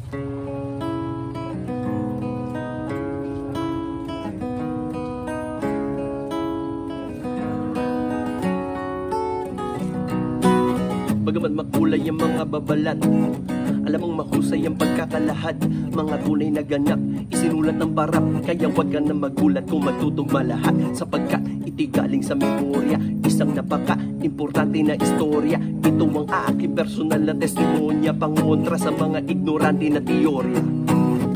Bagamat makulay ang mga babalat, alam mong mahusay ang pagkakalahad. Mga tunay na ganap, isinulat ng parap. Kaya wag ka na magulat kung magtutugma lahat, sapagkat itigaling sa memorya, isang napaka-importante na istorya. Ito ang aking personal na testimonya, pangontra sa mga ignorante na teorya.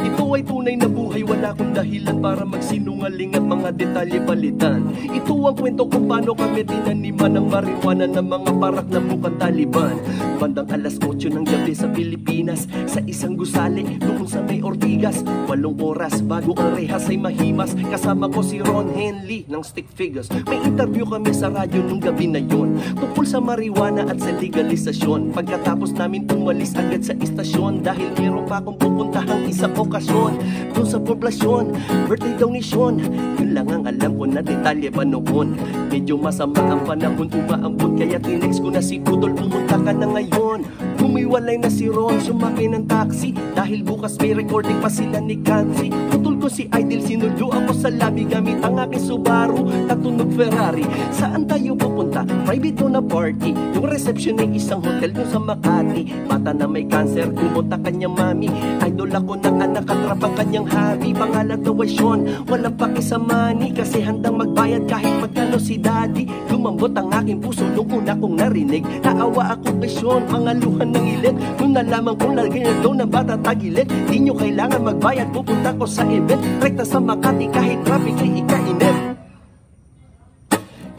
Ito ay tunay na buhay, wala akong dahilan para magsinungaling at mga detalye palitan. Ito ang kwento kung paano kami tinaniman ng marijuana ng mga parak na mukhang Taliban. Bandang alas 8 ng gabi sa Pilipinas, sa isang gusali doon sa may Ortigas. 8 oras bago ang rehas ay mahimas, kasama ko si Ron Henley ng Stick Figures. May interview kami sa radyo nung gabi na yon, tungkol sa marijuana at sa legalisasyon. Pagkatapos namin umalis agad sa istasyon, dahil meron pa akong pupuntahang isang okasyon doon sa poblasyon, birthday donation. Yun lang ang alam ko na detalye pa noon. Medyo masama ang panahon, umaambot, kaya tinext ko na si Udol, pumunta ka na ngayon. Humiwalay na si Ron, sumakay ng taxi, dahil bukas may recording pa sila ni Kansi. Putol ko si Idol, sinundo ako sa lobby gamit ang aking Subaru, natunog Ferrari. Saan tayo pupunta? Private na party. Yung reception ay isang hotel doon sa Makati. Bata na may cancer, pumunta kanyang mami. Idol ako ng anak, katrap ang kanyang hobby. Pangalan daw ay Sean, walang paki sa money, kasi handang magbayad kahit magkano si daddy. Lumambot ang aking puso nung una kong narinig. Naawa ako kay Sean, mga luhan ng ilit. Nung nalaman kong lagay na daw ng bata tagilid. Di nyo kailangan magbayad, pupunta ko sa event. Rekta sa Makati kahit traffic ay ikainip.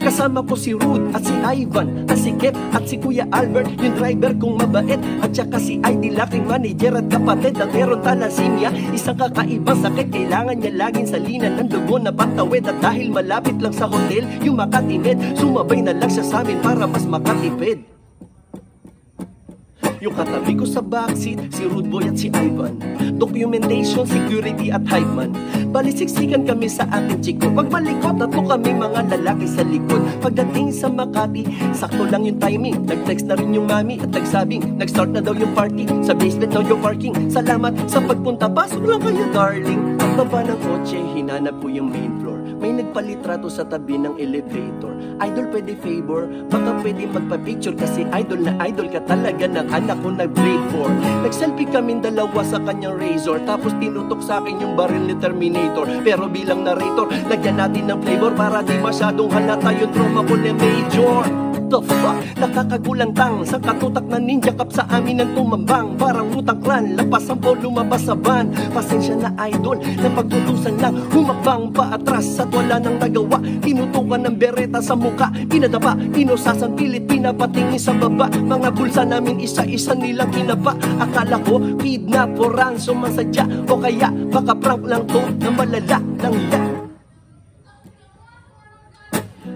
Kasama ko si Rude at si Ivan, at si Kep at si Kuya Albert, yung driver kong mabait, at saka si ID, laking manager at kapatid na meron thalassemia. Isang kakaibang sakit, kailangan niya laging salinan ng dugo na patawid. At dahil malapit lang sa hotel yung Makati Med, sumabay na lang siya sa amin para mas makatipid. Yung katabi ko sa backseat, si Rude Boy at si Ivan, documentation, security at hype man. Balisiksikan kami sa ating chiko. Pagmalikot, tatlo kami mga lalaki sa likod. Pagdating sa Makati, sakto lang yung timing. Nag-text na rin yung mami at nagsabing nag-start na daw yung party. Sa basement daw yung parking. Salamat sa pagpunta, pasok lang kayo darling. Pagbaba ng kotse, hinanap ko yung main floor. May nagpalitrato sa tabi ng elevator. Idol, pwede favor, baka pwede magpa-picture, kasi idol na idol ka talaga ng anak ko nag-grade 4. Nag-selfie kaming dalawa sa kanyang razor, tapos tinutok sa akin yung baril ni Terminator. Pero bilang narrator, lagyan natin ng flavor para di masyadong halata yung trauma ko ni Major. The fuck? Nakakagulantang sa katutak na ninja kap sa amin ng tumambang. Parang utang clan, lampas ang ball, lumabas sa van. Pasensya na idol, na pagtutusan lang, humakbang pa atras at wala nang nagawa. Tinutukan ng bereta sa muka, pinadapa, pinusasan pilit, pinapatingin sa baba. Mga bulsa namin isa-isa nilang kinaba. Akala ko kidnap o ransom ang sadya, o kaya baka prank lang to na malala lang yan.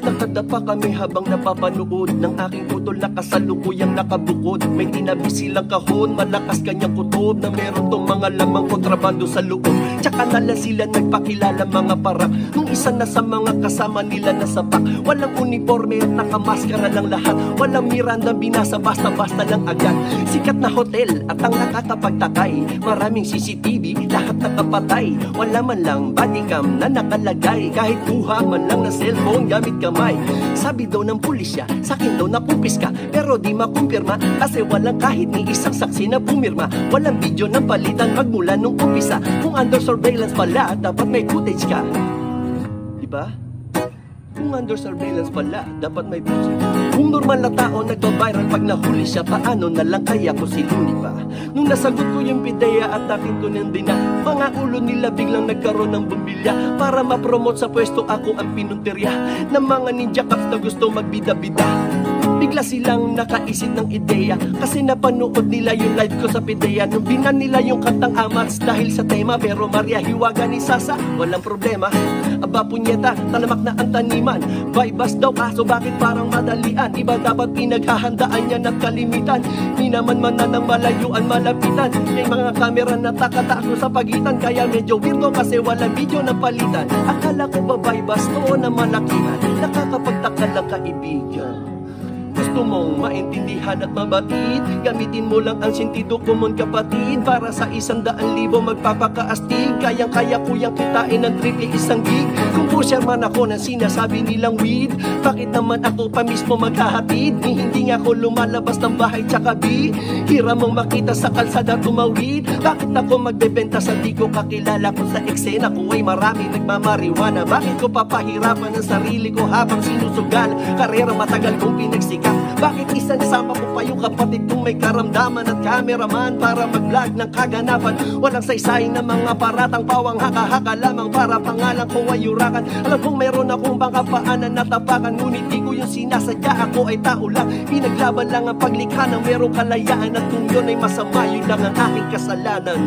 Nakadapa kami habang napapanood ng aking putol na kasalukuyang nakabukod. May tinabi silang kahon, malakas kanyang kutob, na meron tong mga lamang kontrabando sa loob. Tsaka na lang sila nagpakilala mga parak, nung isa na sa mga kasama nila na sapak. Walang uniforme at nakamaskara lang lahat, walang Miranda binasa, basta-basta lang agad. Sikat na hotel at ang nakakapagtakay, maraming CCTV, lahat nakapatay. Wala man lang bodycam na nakalagay, kahit kuha man lang na cellphone gamit kamay. Sabi daw ng pulisya, sakin daw nakumpis ka, pero di makumpirma, kasi walang kahit ni isang saksi na pumirma. Walang video ng palitan magmula nung umpisa. Kung under surveillance pala, dapat may footage ka, diba? Kung under surveillance pala, dapat may footage. Kung normal na tao nagpa-viral pag nahuli siya, paano na lang kaya ko si Luni pa? Nung nasagot ko yung pideya at akin ko nang dina, mga ulo nila biglang nagkaroon ng bumbilya. Para ma-promote sa pwesto, ako ang pinunterya ng mga ninja cops na gusto magbida-bida. Bigla silang nakaisip ng ideya, kasi napanood nila yung live ko sa pideya. Nung binan nila yung kantang Amats dahil sa tema, pero Maria Hiwaga ni Sasa, walang problema. Aba punyeta, talamak na ang taniman. Vibas daw kaso bakit parang madalian? Iba dapat pinaghahandaan niya ng kalimitan. Di naman man na ng malayuan malapitan. May mga kamera na takataas sa pagitan, kaya medyo weirdo kasi walang video ng palitan. Akala ko ba vibas noon na malakihan? Nakakapagtaka lang kaibigan. gusto mong maintindihan at mabait, gamitin mo lang ang sentido ko mon kapatid. Para sa 100,000 magpapakaastig, kayang-kaya ko yang kitain ng triple 1 gig. Kung pusher man ako ng sinasabi nilang weed, bakit naman ako pa mismo maghahatid? Hindi nga ako lumalabas ng bahay tsaka bi, hira mong makita sa kalsada tumawid. Bakit ako magbebenta sa di ko kakilala? Kung sa eksena ko ay marami nagmamariwana, bakit ko papahirapan ang sarili ko habang sinusugal? Karera matagal kong pinagsikap, bakit isasama ko pa yung kapatid kong may karamdaman at cameraman para mag-vlog ng kaganapan? Walang saysay na mga paratang pawang haka-haka lamang para pangalan ko ay urakan. Alam kong meron akong baka paanan na tapakan, ngunit di ko yung sinasadya. Ako ay tao lang, pinaglaban lang ang paglikha ng merong kalayaan. At kung yun ay masama, yun lang ang aking kasalanan.